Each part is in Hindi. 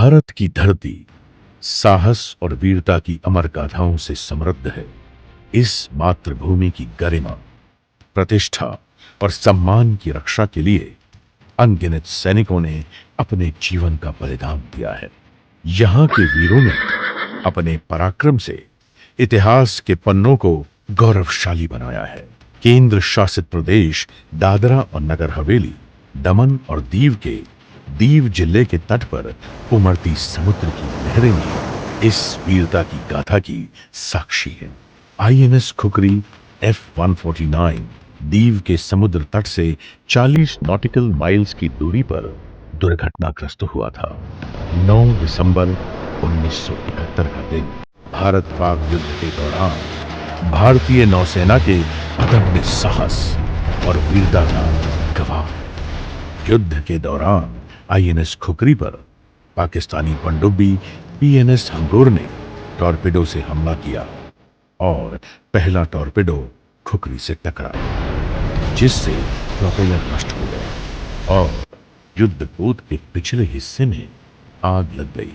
भारत की धरती साहस और वीरता की अमर गाथाओं से समृद्ध है। इस मातृभूमि की गरिमा, प्रतिष्ठा और सम्मान की रक्षा के लिए अनगिनत सैनिकों ने अपने जीवन का बलिदान दिया है। यहाँ के वीरों ने अपने पराक्रम से इतिहास के पन्नों को गौरवशाली बनाया है। केंद्र शासित प्रदेश दादरा और नगर हवेली, दमन और दीव के दीव जिले के तट पर उमड़ती समुद्र की लहरें भी इस वीरता की गाथा की साक्षी है। आईएनएस खुखरी F-149 दीव के समुद्र तट से 40 नॉटिकल माइल्स की दूरी पर दुर्घटनाग्रस्त हुआ था। 9 दिसंबर 1971 का दिन भारत पाक युद्ध के दौरान भारतीय नौसेना के अदम्य साहस और वीरता का गवाह है। युद्ध के दौरान आईएनएस खुखरी पर पाकिस्तानी पनडुब्बी पीएनएस हंगोर ने टॉर्पेडो से हमला किया और पहला टॉर्पेडो खुखरी से टकराया, जिससे प्रोपेलर नष्ट हो गया और युद्धपोत के पिछले हिस्से में आग लग गई।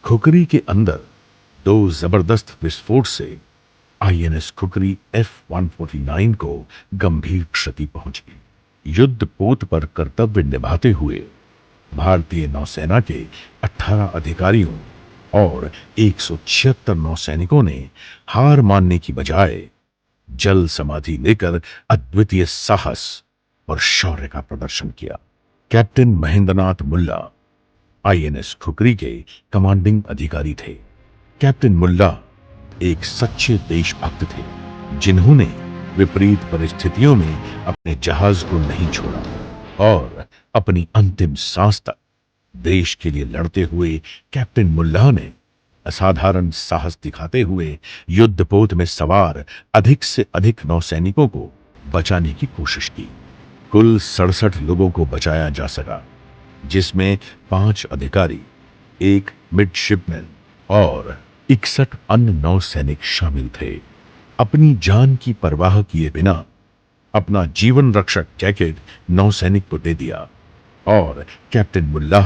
खुखरी के अंदर 2 जबरदस्त विस्फोट से आईएनएस खुखरी F-149 को गंभीर क्षति पहुंची। युद्धपोत पर कर्तव्य निभाते हुए भारतीय नौसेना के 18 अधिकारियों और 176 नौसैनिकों ने हार मानने की बजाय जल समाधि लेकर अद्वितीय साहस और शौर्य का प्रदर्शन किया। कैप्टन महेंद्रनाथ मुल्ला आईएनएस खुखरी के कमांडिंग अधिकारी थे। कैप्टन मुल्ला एक सच्चे देशभक्त थे, जिन्होंने विपरीत परिस्थितियों में अपने जहाज को नहीं छोड़ा और अपनी अंतिम सांस तक देश के लिए लड़ते हुए कैप्टन मुल्ला ने असाधारण साहस दिखाते हुए युद्धपोत में सवार अधिक से अधिक नौसैनिकों को बचाने की कोशिश की। कुल 67 लोगों को बचाया जा सका, जिसमें 5 अधिकारी, 1 मिडशिपमैन और 61 अन्य नौसैनिक शामिल थे। अपनी जान की परवाह किए बिना अपना जीवन रक्षक जैकेट नौसैनिक को दे दिया और कैप्टन मुल्ला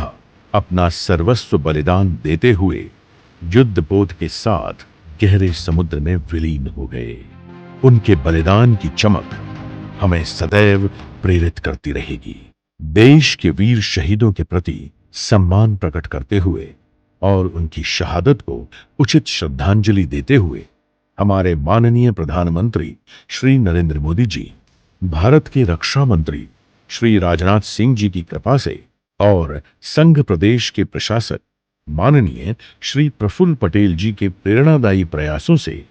अपना सर्वस्व बलिदान देते हुए युद्धपोत के साथ गहरे समुद्र में विलीन हो गए। उनके बलिदान की चमक हमें सदैव प्रेरित करती रहेगी। देश के वीर शहीदों के प्रति सम्मान प्रकट करते हुए और उनकी शहादत को उचित श्रद्धांजलि देते हुए हमारे माननीय प्रधानमंत्री श्री नरेंद्र मोदी जी, भारत के रक्षा मंत्री श्री राजनाथ सिंह जी की कृपा से और संघ प्रदेश के प्रशासक माननीय श्री प्रफुल्ल पटेल जी के प्रेरणादायी प्रयासों से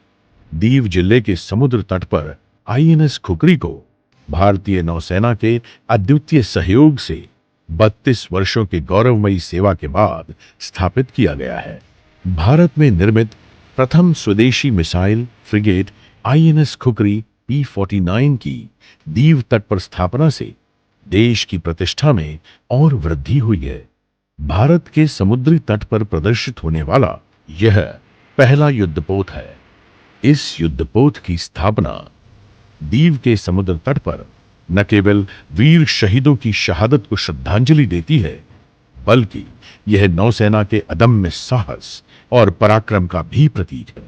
दीव जिले के समुद्र तट पर आईएनएस खुखरी को भारतीय नौसेना के अद्वितीय सहयोग से 32 वर्षों की गौरवमयी सेवा के बाद स्थापित किया गया है। भारत में निर्मित प्रथम स्वदेशी missile frigate INS khukri P-49 की दीव तट पर स्थापना से देश की प्रतिष्ठा में और वृद्धि हुई है। भारत के समुद्री तट पर प्रदर्शित होने वाला यह पहला युद्धपोत है। इस युद्धपोत की स्थापना दीव के समुद्र तट पर न केवल वीर शहीदों की शहादत को श्रद्धांजलि देती है, बल्कि यह नौसेना के अदम्य साहस और पराक्रम का भी प्रतीक है।